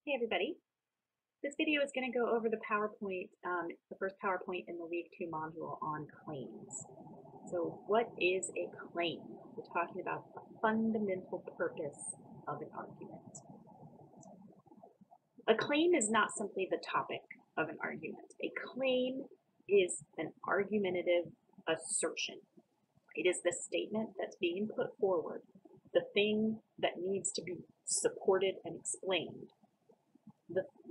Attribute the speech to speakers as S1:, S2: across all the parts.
S1: Hey everybody, this video is going to go over the PowerPoint, the first PowerPoint in the Week 2 module on claims. So what is a claim? We're talking about the fundamental purpose of an argument. A claim is not simply the topic of an argument. A claim is an argumentative assertion. It is the statement that's being put forward, the thing that needs to be supported and explained.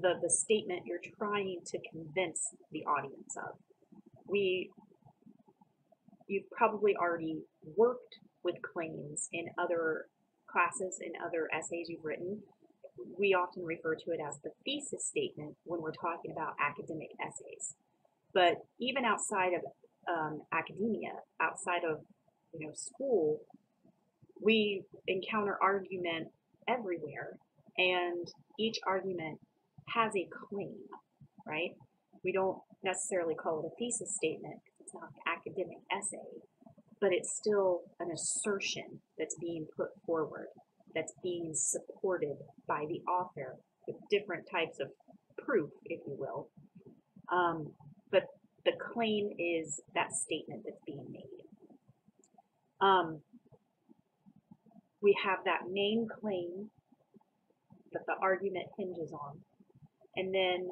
S1: The statement you're trying to convince the audience of. You've probably already worked with claims in other classes, in other essays you've written. We often refer to it as the thesis statement when we're talking about academic essays. But even outside of academia, outside of school, we encounter argument everywhere, and each argument has a claim, right? We don't necessarily call it a thesis statement because it's not an academic essay, but it's still an assertion that's being put forward, that's being supported by the author with different types of proof, if you will. But the claim is that statement that's being made. We have that main claim that the argument hinges on, and then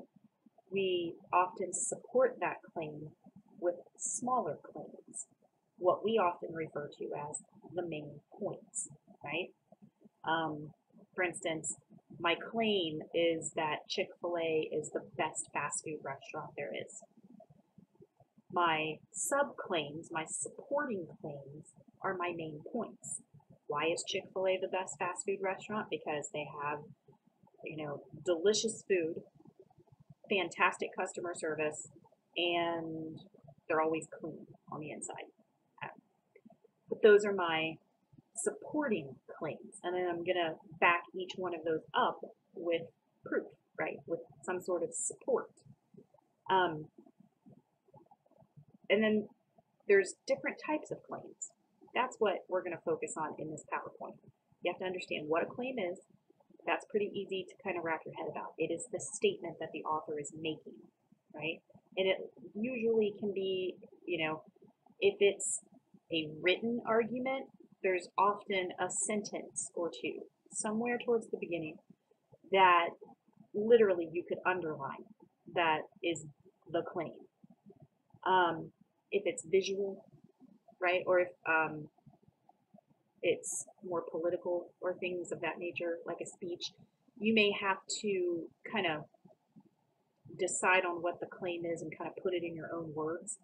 S1: we often support that claim with smaller claims, what we often refer to as the main points, right? For instance, my claim is that Chick-fil-A is the best fast food restaurant there is. My sub-claims, my supporting claims, are my main points. Why is Chick-fil-A the best fast food restaurant? Because they have, delicious food, fantastic customer service, and they're always clean on the inside. But those are my supporting claims, and then I'm going to back each one of those up with proof, right, with some sort of support. And then there's different types of claims. That's what we're going to focus on in this PowerPoint. You have to understand what a claim is. That's pretty easy to kind of wrap your head about. It is the statement that the author is making, right? And it usually can be, if it's a written argument, there's often a sentence or two somewhere towards the beginning that literally you could underline that is the claim. If it's visual, right, or if it's more political or things of that nature, like a speech, you may have to kind of decide on what the claim is and kind of put it in your own words,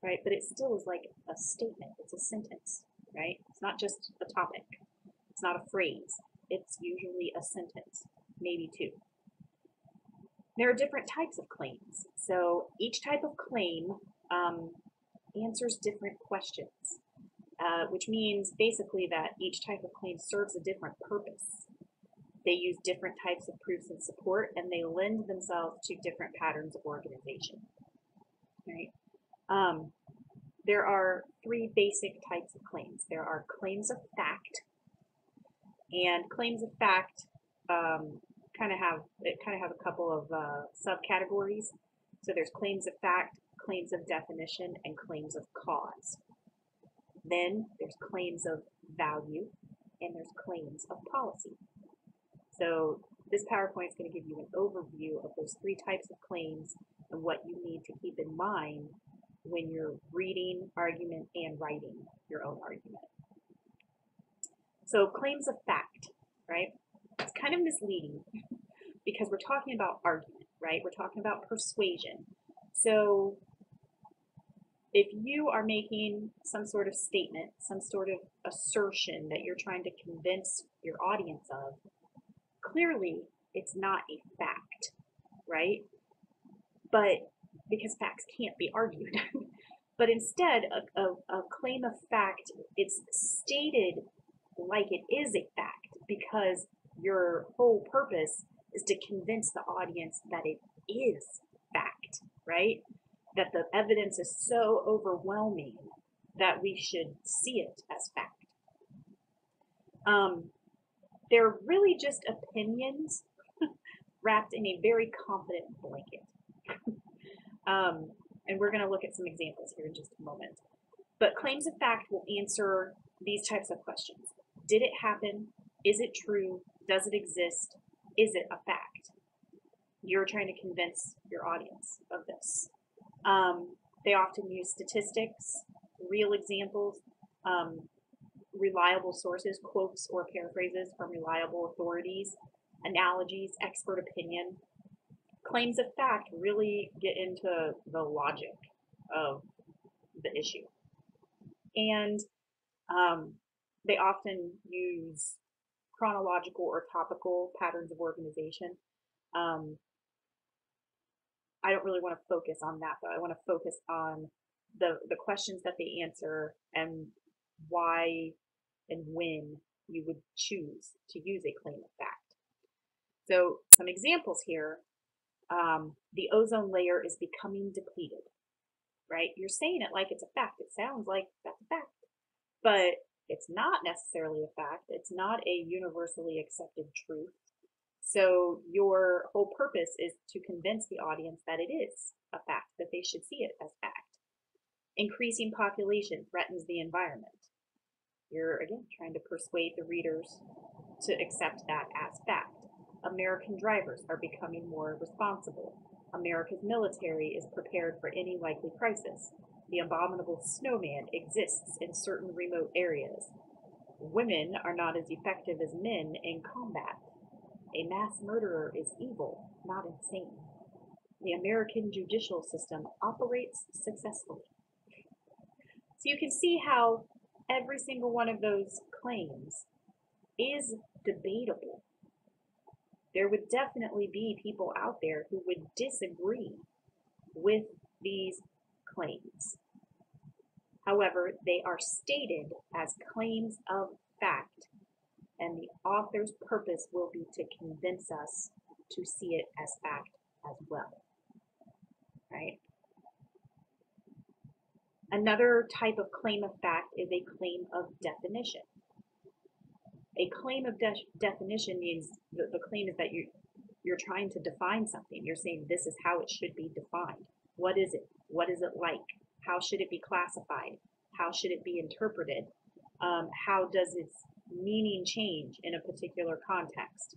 S1: right? But it still is like a statement. It's a sentence, right? It's not just a topic. It's not a phrase. It's usually a sentence, maybe two. There are different types of claims. So each type of claim answers different questions. Which means basically that each type of claim serves a different purpose. They use different types of proofs and support, and they lend themselves to different patterns of organization. Right? There are three basic types of claims. There are claims of fact, and claims of fact kind of have a couple of subcategories. So there's claims of fact, claims of definition, and claims of cause. Then there's claims of value, and there's claims of policy. So this PowerPoint is going to give you an overview of those three types of claims and what you need to keep in mind when you're reading, argument, and writing your own argument. So claims of fact, right? It's kind of misleading because we're talking about argument, right? We're talking about persuasion. So if you are making some sort of statement, some sort of assertion that you're trying to convince your audience of, clearly it's not a fact, right? But because facts can't be argued. But instead, a claim of fact, it's stated like it is a fact because your whole purpose is to convince the audience that it is fact, right? That the evidence is so overwhelming that we should see it as fact. They're really just opinions wrapped in a very confident blanket. And we're going to look at some examples here in just a moment. But claims of fact will answer these types of questions. Did it happen? Is it true? Does it exist? Is it a fact? You're trying to convince your audience of this. They often use statistics, real examples, reliable sources, quotes or paraphrases from reliable authorities, analogies, expert opinion. Claims of fact really get into the logic of the issue. And they often use chronological or topical patterns of organization. I don't really want to focus on that, though. I want to focus on the questions that they answer and why and when you would choose to use a claim of fact. So some examples here. The ozone layer is becoming depleted, right? You're saying it like it's a fact. It sounds like that's a fact, but it's not necessarily a fact. It's not a universally accepted truth. So your whole purpose is to convince the audience that it is a fact, that they should see it as fact. Increasing population threatens the environment. You're, again, trying to persuade the readers to accept that as fact. American drivers are becoming more responsible. America's military is prepared for any likely crisis. The abominable snowman exists in certain remote areas. Women are not as effective as men in combat. A mass murderer is evil, not insane. The American judicial system operates successfully. So you can see how every single one of those claims is debatable. There would definitely be people out there who would disagree with these claims. However, they are stated as claims of fact, and the author's purpose will be to convince us to see it as fact as well, right? Another type of claim of fact is a claim of definition. A claim of definition means the claim is that you're trying to define something. You're saying this is how it should be defined. What is it? What is it like? How should it be classified? How should it be interpreted? How does its meaning change in a particular context?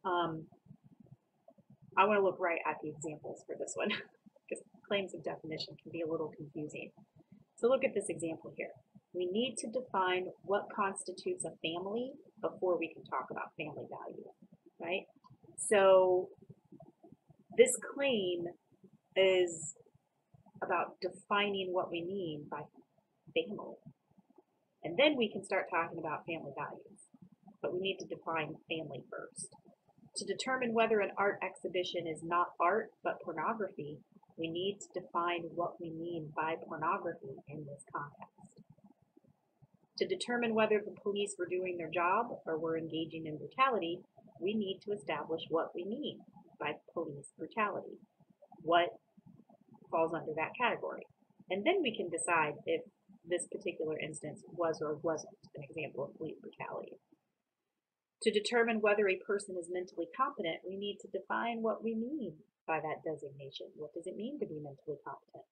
S1: I want to look right at the examples for this one because claims of definition can be a little confusing. So look at this example here. We need to define what constitutes a family before we can talk about family values, right? So this claim is about defining what we mean by family. And then we can start talking about family values. But we need to define family first. To determine whether an art exhibition is not art but pornography, we need to define what we mean by pornography in this context. To determine whether the police were doing their job or were engaging in brutality, we need to establish what we mean by police brutality. What falls under that category? And then we can decide if this particular instance was or wasn't an example of police brutality. To determine whether a person is mentally competent, we need to define what we mean by that designation. What does it mean to be mentally competent?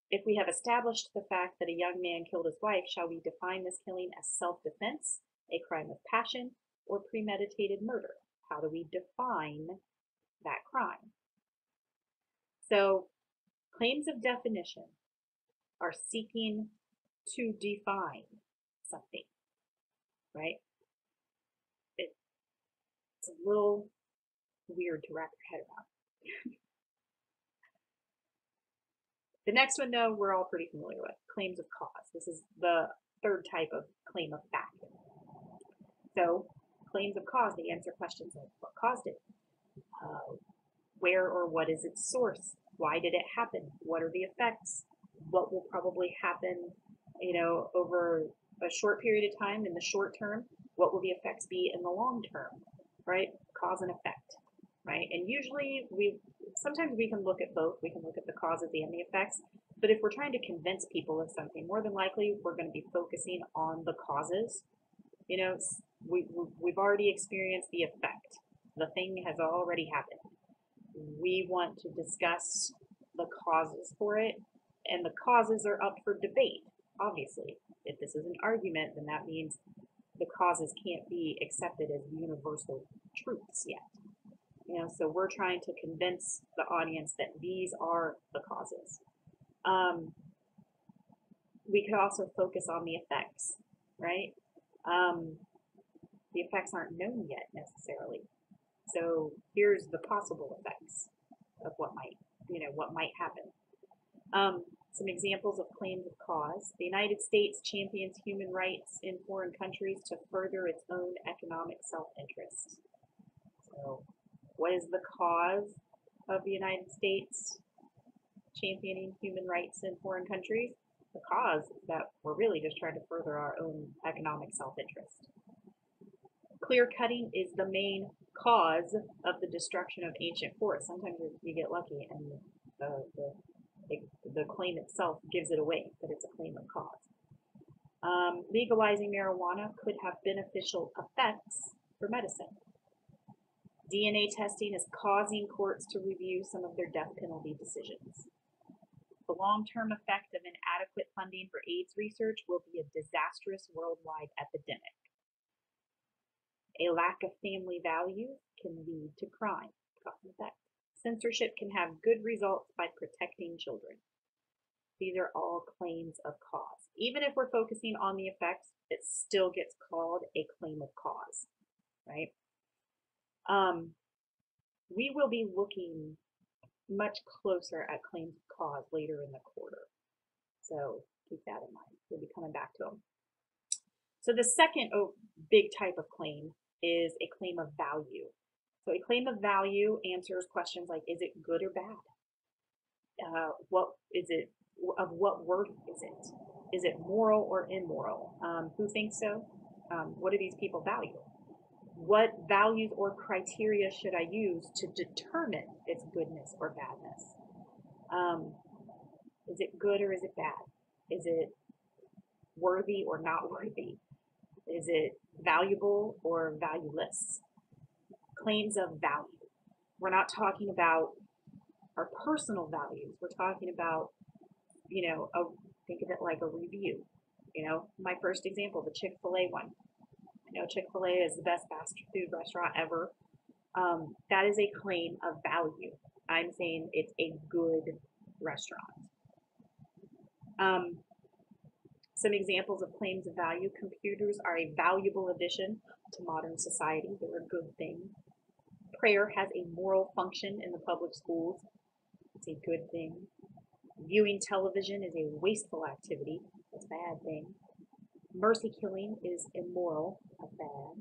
S1: If we have established the fact that a young man killed his wife, shall we define this killing as self-defense, a crime of passion, or premeditated murder? How do we define that crime? So, claims of definition are seeking to define something, right? It's a little weird to wrap your head around. The next one, though, we're all pretty familiar with, claims of cause. This is the third type of claim of fact. So, claims of cause, they answer questions like what caused it? Where or what is its source? Why did it happen? What are the effects? What will probably happen, over a short period of time in the short term? What will the effects be in the long term, right? Cause and effect, right? And usually sometimes we can look at both. We can look at the causes and the effects. But if we're trying to convince people of something, more than likely we're going to be focusing on the causes. we've already experienced the effect. The thing has already happened. We want to discuss the causes for it, and the causes are up for debate, obviously. If this is an argument, then that means the causes can't be accepted as universal truths yet. So we're trying to convince the audience that these are the causes. We could also focus on the effects, right? The effects aren't known yet necessarily. So here's the possible effects of what might happen. Some examples of claims of cause. The United States champions human rights in foreign countries to further its own economic self-interest. So what is the cause of the United States championing human rights in foreign countries? The cause is that we're really just trying to further our own economic self-interest. Clear cutting is the main cause of the destruction of ancient forests. Sometimes you get lucky and the claim itself gives it away, that it's a claim of cause. Legalizing marijuana could have beneficial effects for medicine. DNA testing is causing courts to review some of their death penalty decisions. The long-term effect of inadequate funding for AIDS research will be a disastrous worldwide epidemic. A lack of family values can lead to crime. Cause and effect. Censorship can have good results by protecting children. These are all claims of cause. Even if we're focusing on the effects, it still gets called a claim of cause, right? We will be looking much closer at claims of cause later in the quarter. So keep that in mind. We'll be coming back to them. So the second big type of claim is a claim of value. So a claim of value answers questions like, is it good or bad? What is it? Of what worth is it? Is it moral or immoral? Who thinks so? What do these people value? What values or criteria should I use to determine its goodness or badness? Is it good or is it bad? Is it worthy or not worthy? Is it valuable or valueless? Claims of value. We're not talking about our personal values. We're talking about, think of it like a review. My first example, the Chick-fil-A one. I know Chick-fil-A is the best fast food restaurant ever. That is a claim of value. I'm saying it's a good restaurant. Some examples of claims of value. Computers are a valuable addition to modern society. They're a good thing. Prayer has a moral function in the public schools. It's a good thing. Viewing television is a wasteful activity. It's a bad thing. Mercy killing is immoral. That's bad.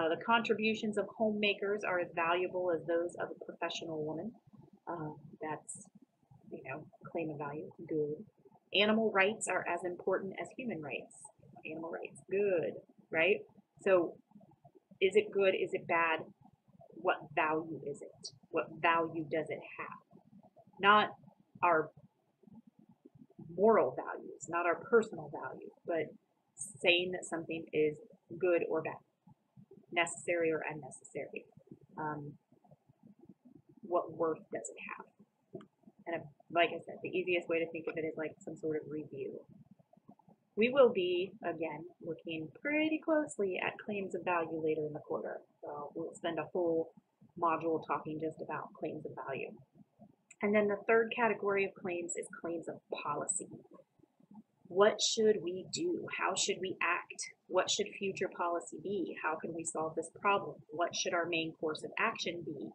S1: The contributions of homemakers are as valuable as those of a professional woman. That's, claim of value. Good. Animal rights are as important as human rights. Animal rights. Good. Right? So, is it good? Is it bad? What value is it? What value does it have? Not our moral values, not our personal values, but saying that something is good or bad, necessary or unnecessary. What worth does it have? And like I said, the easiest way to think of it is like some sort of review. We will be, again, looking pretty closely at claims of value later in the quarter. So we'll spend a whole module talking just about claims of value. And then the third category of claims is claims of policy. What should we do? How should we act? What should future policy be? How can we solve this problem? What should our main course of action be?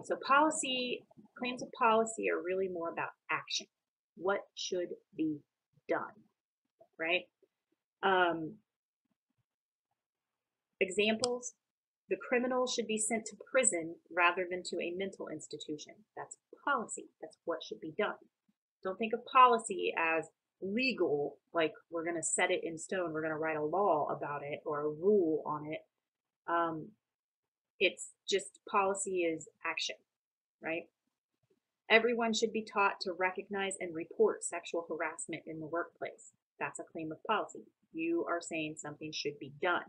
S1: So claims of policy are really more about action. What should be done, right? Examples, the criminal should be sent to prison rather than to a mental institution. That's policy. That's what should be done. Don't think of policy as legal, like we're going to set it in stone, we're going to write a law about it or a rule on it. It's just policy is action, right? Everyone should be taught to recognize and report sexual harassment in the workplace. That's a claim of policy. You are saying something should be done.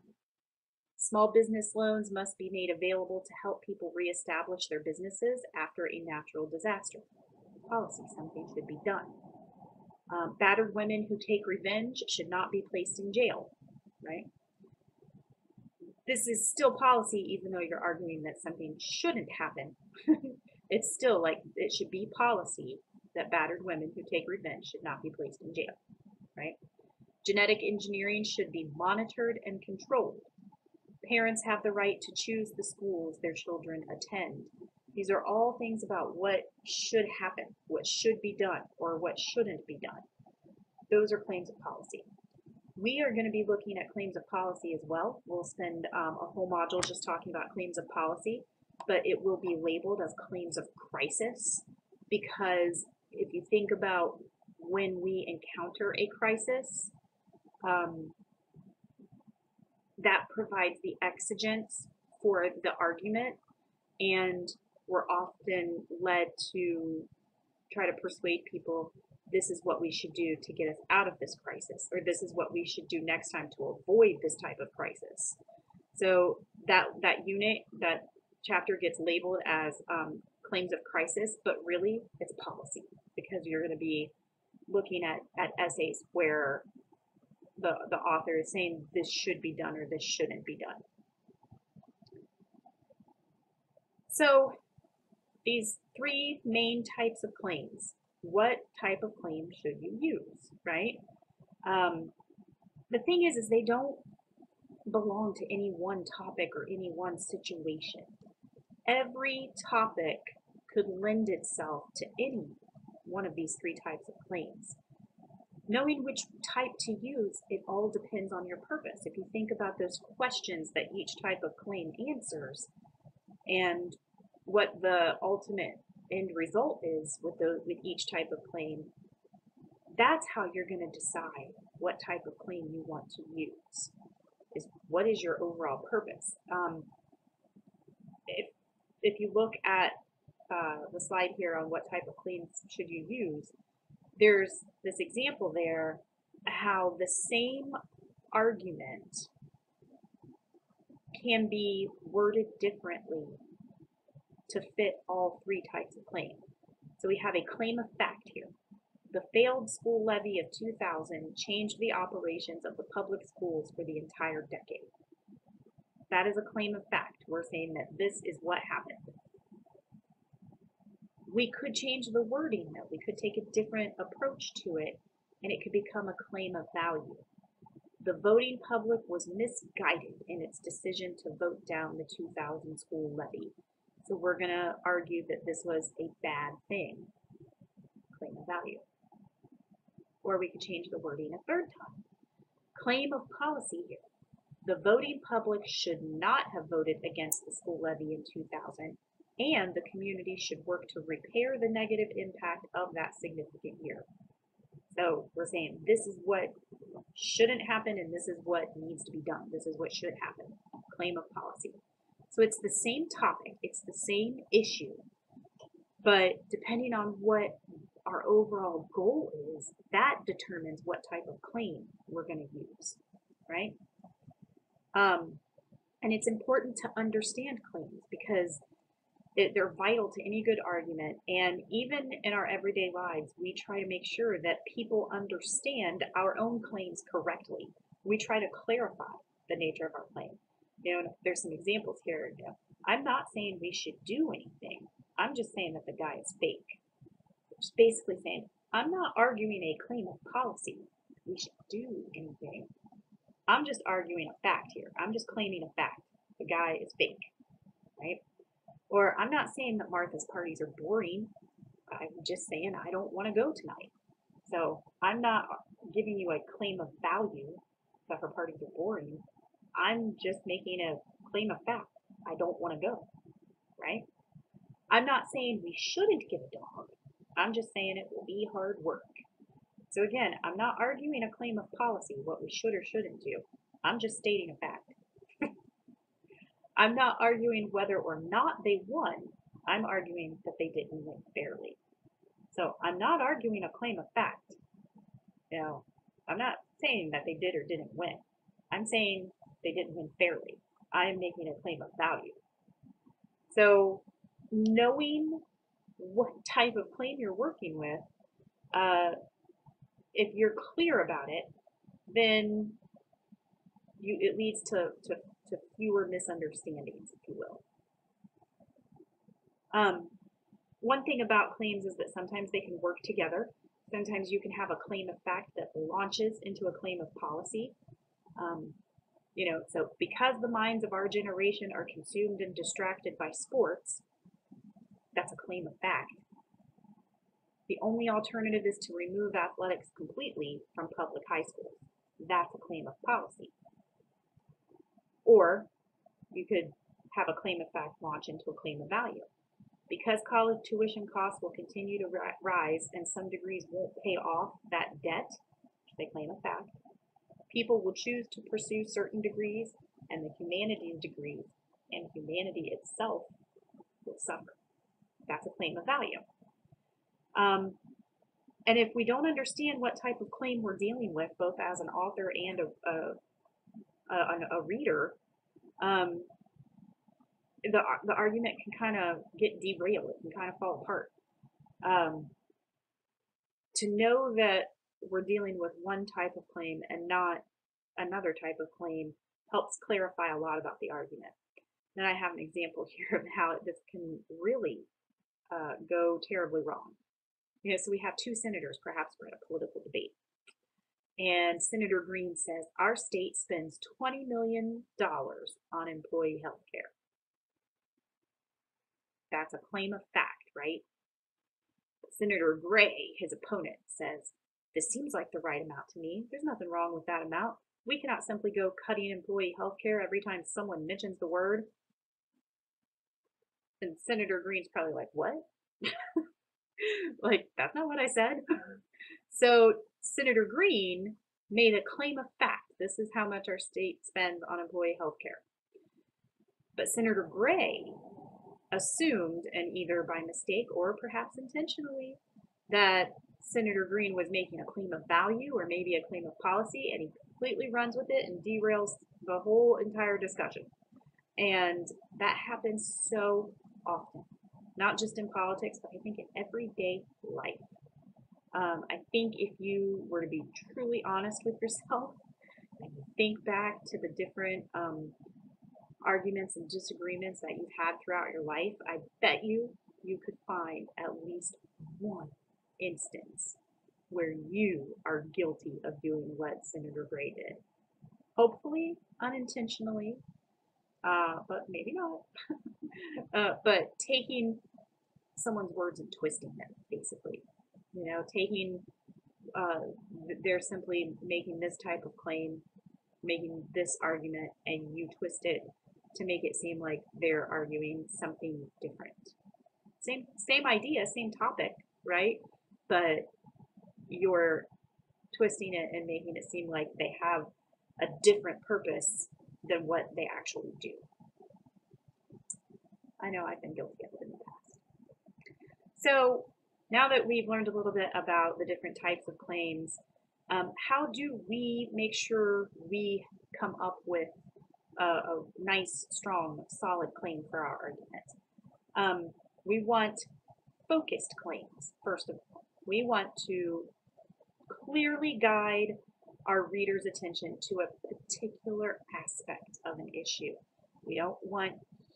S1: Small business loans must be made available to help people reestablish their businesses after a natural disaster. Policy, something should be done. Battered women who take revenge should not be placed in jail, right? This is still policy, even though you're arguing that something shouldn't happen. It's still like it should be policy that battered women who take revenge should not be placed in jail, right? Genetic engineering should be monitored and controlled. Parents have the right to choose the schools their children attend. These are all things about what should happen, what should be done, or what shouldn't be done. Those are claims of policy. We are going to be looking at claims of policy as well. We'll spend a whole module just talking about claims of policy, but it will be labeled as claims of crisis, because if you think about when we encounter a crisis, that provides the exigence for the argument, and we're often led to try to persuade people this is what we should do to get us out of this crisis, or this is what we should do next time to avoid this type of crisis. So that unit, that chapter gets labeled as claims of crisis, but really it's policy, because you're going to be looking at essays where the author is saying this should be done or this shouldn't be done. So these three main types of claims. What type of claim should you use, right? The thing is they don't belong to any one topic or any one situation. Every topic could lend itself to any one of these three types of claims. Knowing which type to use, it all depends on your purpose. If you think about those questions that each type of claim answers and what the ultimate end result is with each type of claim, that's how you're going to decide what type of claim you want to use. Is what is your overall purpose? If you look at the slide here on what type of claims should you use, there's this example there how the same argument can be worded differently to fit all three types of claim. So we have a claim of fact here. The failed school levy of 2000 changed the operations of the public schools for the entire decade. That is a claim of fact. We're saying that this is what happened. We could change the wording though. We could take a different approach to it, and it could become a claim of value. The voting public was misguided in its decision to vote down the 2000 school levy. So we're going to argue that this was a bad thing, claim of value. Or we could change the wording a third time. Claim of policy here. The voting public should not have voted against the school levy in 2000, and the community should work to repair the negative impact of that significant year. So we're saying this is what shouldn't happen and this is what needs to be done. This is what should happen. Claim of policy. So it's the same topic, it's the same issue, but depending on what our overall goal is, that determines what type of claim we're going to use, right? And it's important to understand claims because they're vital to any good argument, and even in our everyday lives, we try to make sure that people understand our own claims correctly. We try to clarify the nature of our claim. You know, there's some examples here. You know, I'm not saying we should do anything. I'm just saying that the guy is fake. Just basically saying, I'm not arguing a claim of policy. We should do anything. I'm just arguing a fact here. I'm just claiming a fact. The guy is fake, right? Or I'm not saying that Martha's parties are boring. I'm just saying I don't want to go tonight. So I'm not giving you a claim of value that her parties are boring. I'm just making a claim of fact. I don't want to go, right? I'm not saying we shouldn't get a dog. I'm just saying it will be hard work. So again, I'm not arguing a claim of policy, what we should or shouldn't do. I'm just stating a fact. I'm not arguing whether or not they won. I'm arguing that they didn't win fairly. So I'm not arguing a claim of fact. You know, I'm not saying that they did or didn't win. I'm saying they didn't win fairly. I am making a claim of value. So knowing what type of claim you're working with, if you're clear about it, then it leads to fewer misunderstandings, if you will. One thing about claims is that sometimes they can work together. Sometimes you can have a claim of fact that launches into a claim of policy. So because the minds of our generation are consumed and distracted by sports, that's a claim of fact. The only alternative is to remove athletics completely from public high schools. That's a claim of policy. Or you could have a claim of fact launch into a claim of value. Because college tuition costs will continue to rise and some degrees won't pay off that debt, which they claim of fact, people will choose to pursue certain degrees, and the humanities degrees and humanity itself will suffer. That's a claim of value. And if we don't understand what type of claim we're dealing with, both as an author and a reader, the argument can kind of get derailed. It can kind of fall apart. To know that we're dealing with one type of claim and not another type of claim helps clarify a lot about the argument. Then I have an example here of how this can really go terribly wrong. So we have two senators, perhaps we're in a political debate. And Senator Green says, our state spends $20 million on employee health care. That's a claim of fact, right? Senator Gray, his opponent, says, this seems like the right amount to me. There's nothing wrong with that amount. We cannot simply go cutting employee health care every time someone mentions the word. And Senator Green's probably like, what? Like, that's not what I said. So Senator Green made a claim of fact. This is how much our state spends on employee health care. But Senator Gray assumed, and either by mistake or perhaps intentionally, that Senator Green was making a claim of value or maybe a claim of policy, and he completely runs with it and derails the whole entire discussion. And that happens so often, not just in politics, but I think in everyday life. I think if you were to be truly honest with yourself and think back to the different arguments and disagreements that you've had throughout your life, I bet you could find at least one instance where you are guilty of doing what Senator Gray did. Hopefully unintentionally, but maybe not. But taking someone's words and twisting them, basically. Taking, they're simply making this type of claim, making this argument, and you twist it to make it seem like they're arguing something different. Same idea, same topic, right? But you're twisting it and making it seem like they have a different purpose than what they actually do. I know I've been guilty of it in the past. So now that we've learned a little bit about the different types of claims, how do we make sure we come up with a nice, strong, solid claim for our argument? We want focused claims, first of all. We want to clearly guide our reader's attention to a particular aspect of an issue. We don't want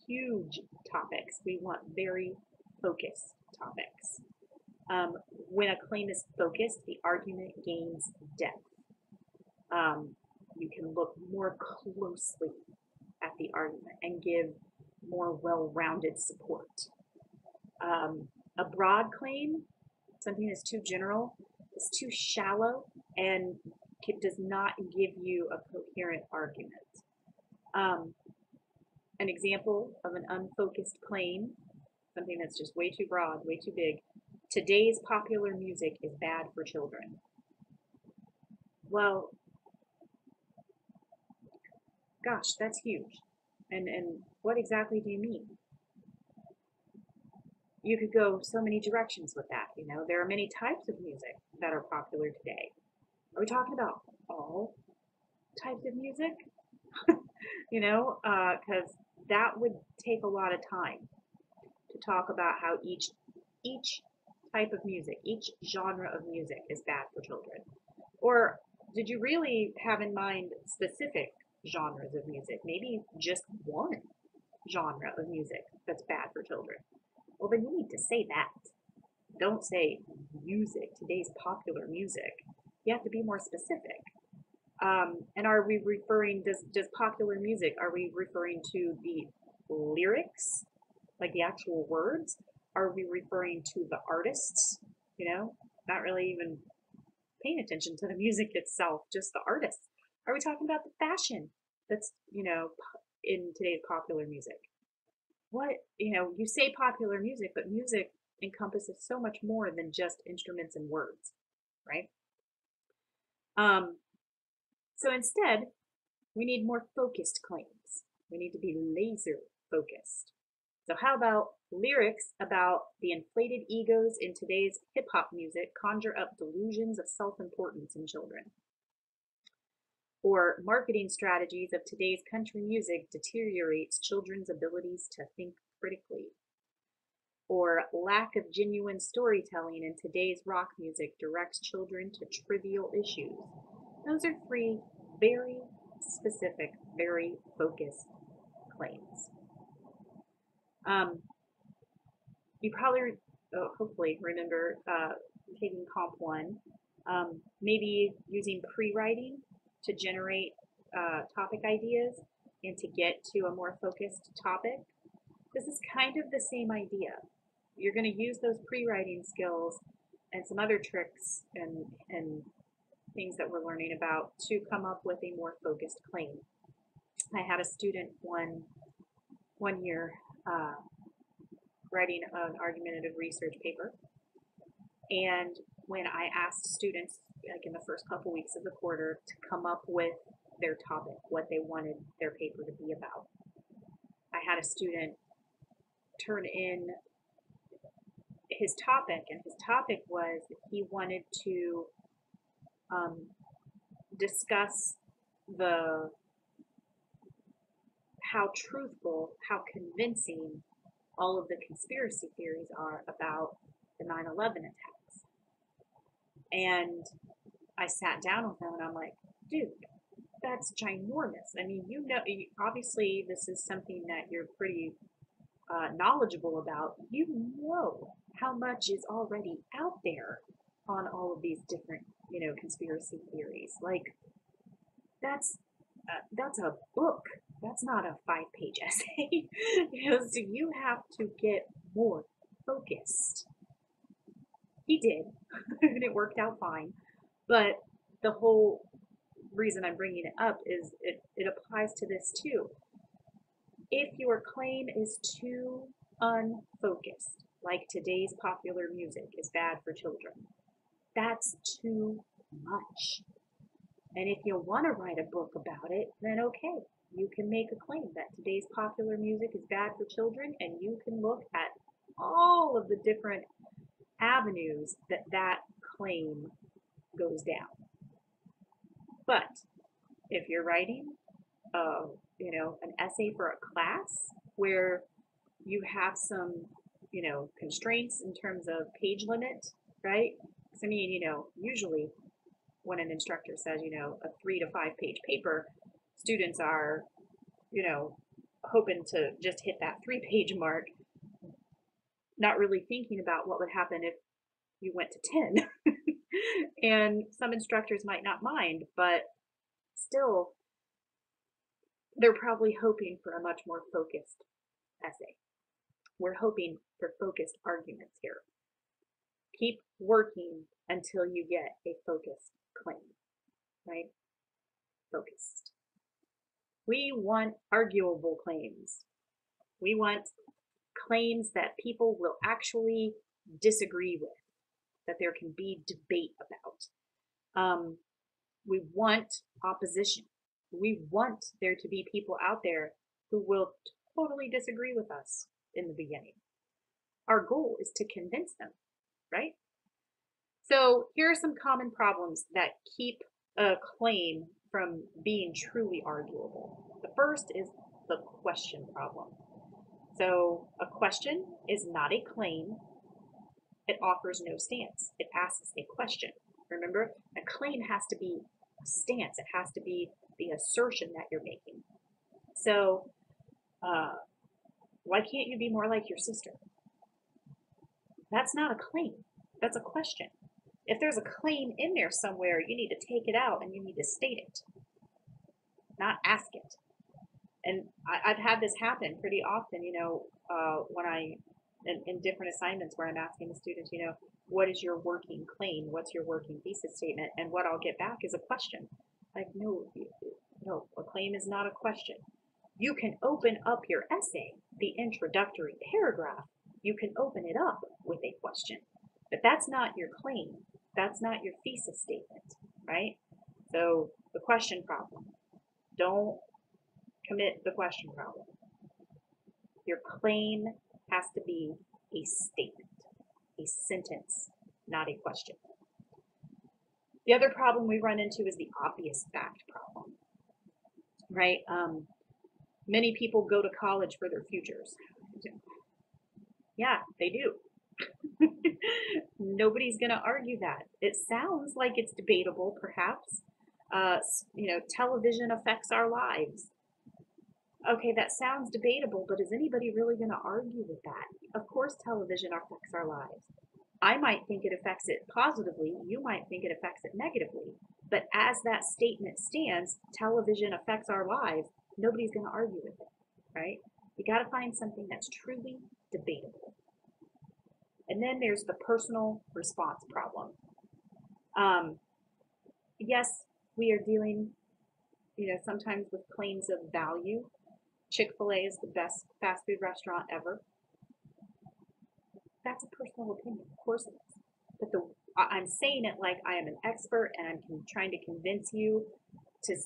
S1: huge topics. We want very focused topics. When a claim is focused, the argument gains depth. You can look more closely at the argument and give more well-rounded support. A broad claim, something that's too general, is too shallow and it does not give you a coherent argument. An example of an unfocused claim, something that's just way too broad, way too big. Today's popular music is bad for children. Well, gosh, that's huge. And what exactly do you mean? You could go so many directions with that. There are many types of music that are popular today. Are we talking about all types of music? Because that would take a lot of time to talk about how each type of music, each genre of music is bad for children. Or did you really have in mind specific genres of music? Maybe just one genre of music that's bad for children. Well, then you need to say that. Don't say music, today's popular music. You have to be more specific. And are we referring, does popular music, are we referring to the lyrics, like the actual words? Are we referring to the artists? Not really even paying attention to the music itself, just the artists. Are we talking about the fashion that's, in today's popular music? What, you say popular music, but music encompasses so much more than just instruments and words, right? Um, so instead, we need more focused claims. We need to be laser focused. So how about lyrics about the inflated egos in today's hip hop music conjure up delusions of self-importance in children? Or marketing strategies of today's country music deteriorates children's abilities to think critically. Or lack of genuine storytelling in today's rock music directs children to trivial issues. Those are three very specific, very focused claims. You probably, hopefully, remember taking Comp 1, maybe using pre-writing to generate topic ideas and to get to a more focused topic. This is kind of the same idea. You're going to use those pre-writing skills and some other tricks and things that we're learning about to come up with a more focused claim. I had a student one year writing an argumentative research paper, and when I asked students, like in the first couple weeks of the quarter, to come up with their topic, what they wanted their paper to be about, I had a student turn in his topic, and his topic was he wanted to discuss how truthful, how convincing all of the conspiracy theories are about the 9/11 attacks. And I sat down with him and I'm like, dude, that's ginormous. I mean, obviously this is something that you're pretty knowledgeable about. You know how much is already out there on all of these different, conspiracy theories. Like, that's a book. That's not a 5-page essay. So you have to get more focused. He did, and it worked out fine. But the whole reason I'm bringing it up is it applies to this too. If your claim is too unfocused, like today's popular music is bad for children, that's too much. And if you want to write a book about it, then okay, you can make a claim that today's popular music is bad for children, and you can look at all of the different avenues that claim goes down. But if you're writing, an essay for a class where you have some, constraints in terms of page limit, right? Because I mean, usually when an instructor says, a 3 to 5 page paper, students are, hoping to just hit that 3-page mark, not really thinking about what would happen if you went to 10. And some instructors might not mind, but still, they're probably hoping for a much more focused essay. We're hoping for focused arguments here. Keep working until you get a focused claim, right? Focused. We want arguable claims. We want claims that people will actually disagree with, that there can be debate about. We want opposition. We want there to be people out there who will totally disagree with us in the beginning. Our goal is to convince them, right? So here are some common problems that keep a claim from being truly arguable. The first is the question problem. So a question is not a claim. It offers no stance. It asks a question. Remember, a claim has to be a stance. It has to be the assertion that you're making. So, why can't you be more like your sister? That's not a claim. That's a question. If there's a claim in there somewhere, you need to take it out and you need to state it, not ask it. And I've had this happen pretty often, when in different assignments where I'm asking the students, what is your working claim? What's your working thesis statement? And what I'll get back is a question. Like, no, a claim is not a question. You can open up your essay, the introductory paragraph, you can open it up with a question, but that's not your claim. That's not your thesis statement, right? So the question problem. Don't commit the question problem. Your claim has to be a statement, a sentence, not a question. The other problem we run into is the obvious fact problem, right? Many people go to college for their futures. Yeah, they do. Nobody's going to argue that. It sounds like it's debatable, perhaps. Television affects our lives. Okay, that sounds debatable, but is anybody really going to argue with that? Of course, television affects our lives. I might think it affects it positively. You might think it affects it negatively. But as that statement stands, television affects our lives. Nobody's going to argue with it, right? You got to find something that's truly debatable. And then there's the personal response problem. Yes, we are dealing, sometimes with claims of value. Chick-fil-A is the best fast food restaurant ever. That's a personal opinion, of course it is. But I'm saying it like I am an expert and I'm trying to convince you to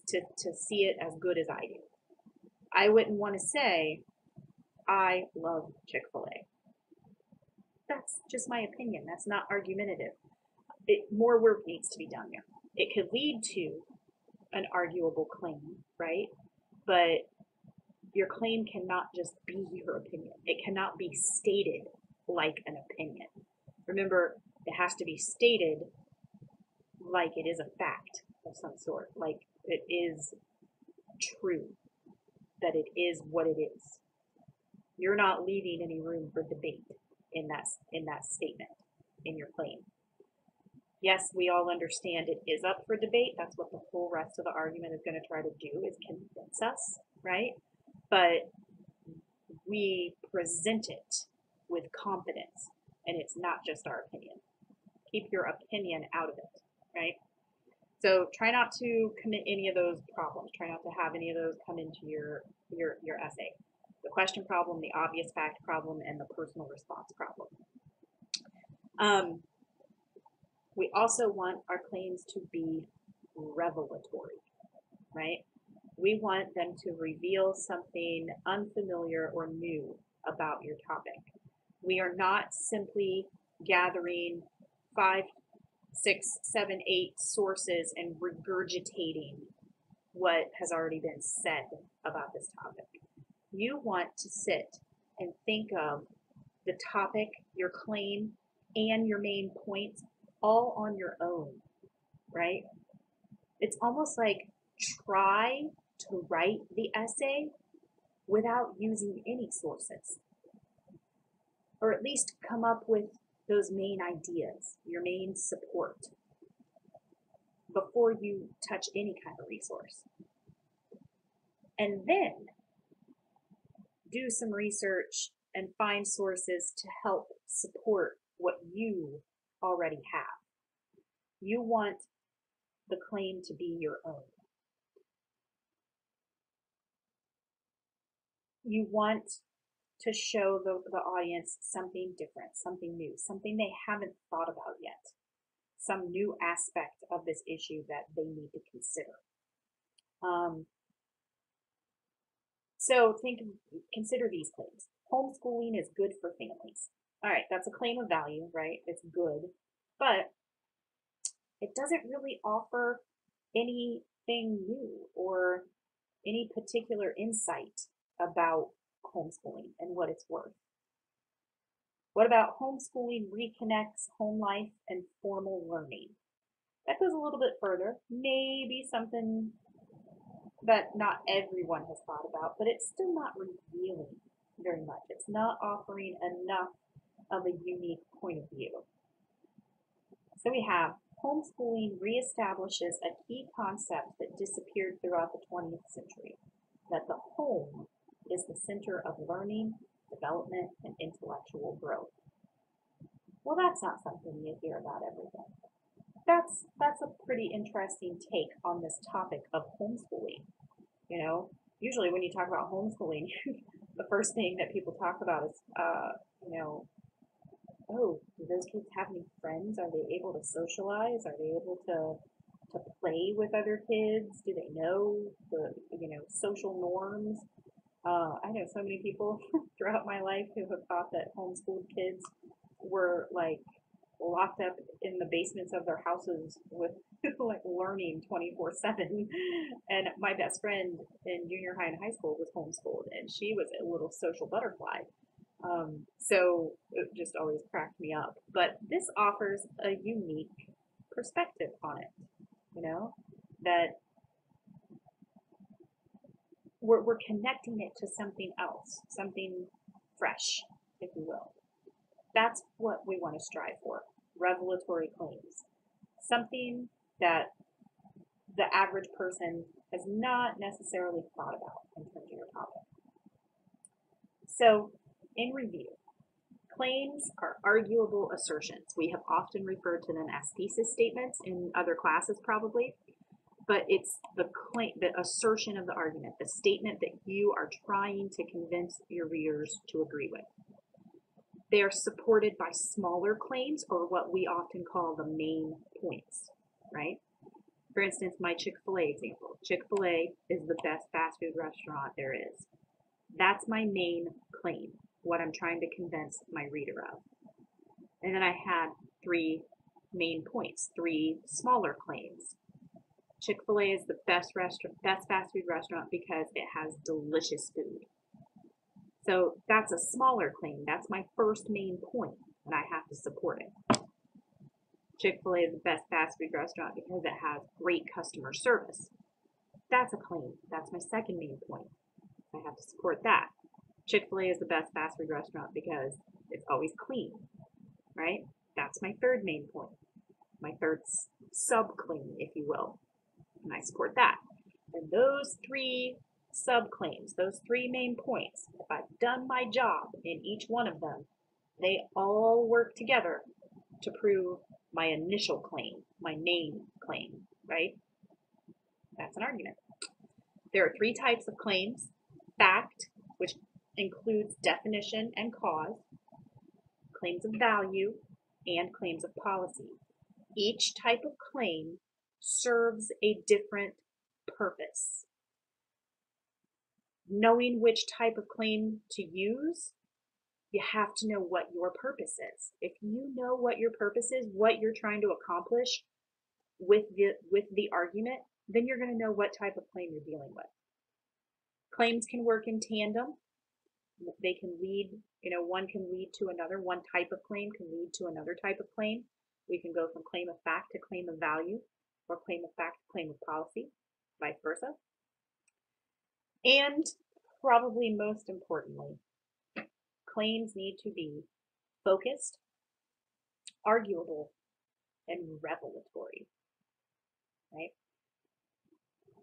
S1: see it as good as I do. I wouldn't want to say, I love Chick-fil-A. That's just my opinion. That's not argumentative. More work needs to be done there. It could lead to an arguable claim, right? But your claim cannot just be your opinion. It cannot be stated like an opinion. Remember, it has to be stated like it is a fact of some sort, like it is true, that it is what it is. You're not leaving any room for debate in that statement, in your claim. Yes, we all understand it is up for debate. That's what the whole rest of the argument is going to try to do, is convince us, right? But we present it with confidence, and it's not just our opinion. Keep your opinion out of it, right? So try not to commit any of those problems. Try not to have any of those come into your essay. The question problem, the obvious fact problem, and the personal response problem. We also want our claims to be revelatory, right? We want them to reveal something unfamiliar or new about your topic. We are not simply gathering 5, 6, 7, 8 sources and regurgitating what has already been said about this topic. You want to sit and think of the topic, your claim, and your main points all on your own, right? It's almost like try to write the essay without using any sources, or at least come up with those main ideas, your main support, before you touch any kind of resource. And then do some research and find sources to help support what you already have. You want the claim to be your own. You want to show the audience something different, something new, something they haven't thought about yet, some new aspect of this issue that they need to consider. So consider these claims. Homeschooling is good for families. All right, that's a claim of value, right? It's good, but it doesn't really offer anything new or any particular insight about homeschooling and what it's worth. What about homeschooling reconnects home life and formal learning? That goes a little bit further, maybe something that not everyone has thought about, but it's still not revealing very much. It's not offering enough of a unique point of view. So we have homeschooling reestablishes a key concept that disappeared throughout the 20th century, that the home is the center of learning, development, and intellectual growth. Well, that's not something you hear about every day. That's a pretty interesting take on this topic of homeschooling. You know, usually when you talk about homeschooling, the first thing that people talk about is, you know, oh, do those kids have any friends? Are they able to socialize? Are they able to play with other kids? Do they know the social norms? I know so many people throughout my life who have thought that homeschooled kids were like locked up in the basements of their houses with like learning 24/7. And my best friend in junior high and high school was homeschooled, and she was a little social butterfly. So it just always cracked me up. But this offers a unique perspective on it, that we're connecting it to something else, something fresh, if you will. That's what we want to strive for, revelatory claims. Something that the average person has not necessarily thought about in terms of your topic. So, in review, claims are arguable assertions. We have often referred to them as thesis statements in other classes probably, but it's the claim, the assertion of the argument, the statement that you are trying to convince your readers to agree with. They are supported by smaller claims, or what we often call the main points, right? For instance, my Chick-fil-A example. Chick-fil-A is the best fast food restaurant there is. That's my main claim, what I'm trying to convince my reader of. And then I had 3 main points, 3 smaller claims. Chick-fil-A is the best fast food restaurant because it has delicious food. So that's a smaller claim. That's my first main point, and I have to support it. Chick-fil-A is the best fast food restaurant because it has great customer service. That's a claim. That's my second main point. I have to support that. Chick-fil-A is the best fast food restaurant because it's always clean, right? That's my third main point. My third sub-claim, if you will. And I support that. And those 3 sub-claims, those 3 main points, if I've done my job in each one of them, they all work together to prove my initial claim, my main claim, right? That's an argument. There are 3 types of claims: fact, which includes definition and cause, claims of value, and claims of policy. Each type of claim serves a different purpose. Knowing which type of claim to use, you have to know what your purpose is. If you know what your purpose is, what you're trying to accomplish with the argument, then you're going to know what type of claim you're dealing with. Claims can work in tandem. They can lead, one can lead to another. One type of claim can lead to another type of claim. We can go from claim of fact to claim of value, or claim of fact to claim of policy, vice versa. And probably most importantly, claims need to be focused, arguable, and revelatory, right?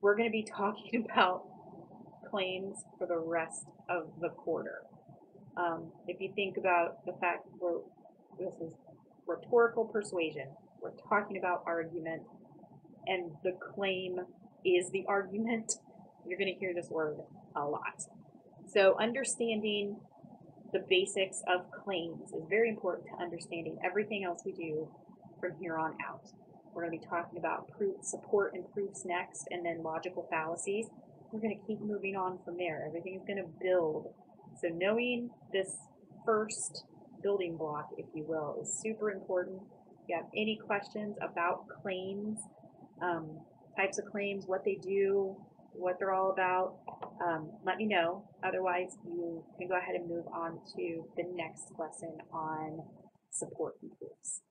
S1: We're going to be talking about claims for the rest of the quarter. If you think about the fact this is rhetorical persuasion, we're talking about argument, and the claim is the argument, you're going to hear this word a lot. So understanding the basics of claims is very important to understanding everything else we do from here on out. We're going to be talking about support and proofs next, and then logical fallacies. We're going to keep moving on from there. Everything is going to build. So knowing this first building block, if you will, is super important, you have any questions about claims, types of claims, what they do, what they're all about, let me know. Otherwise, you can go ahead and move on to the next lesson on support and proofs.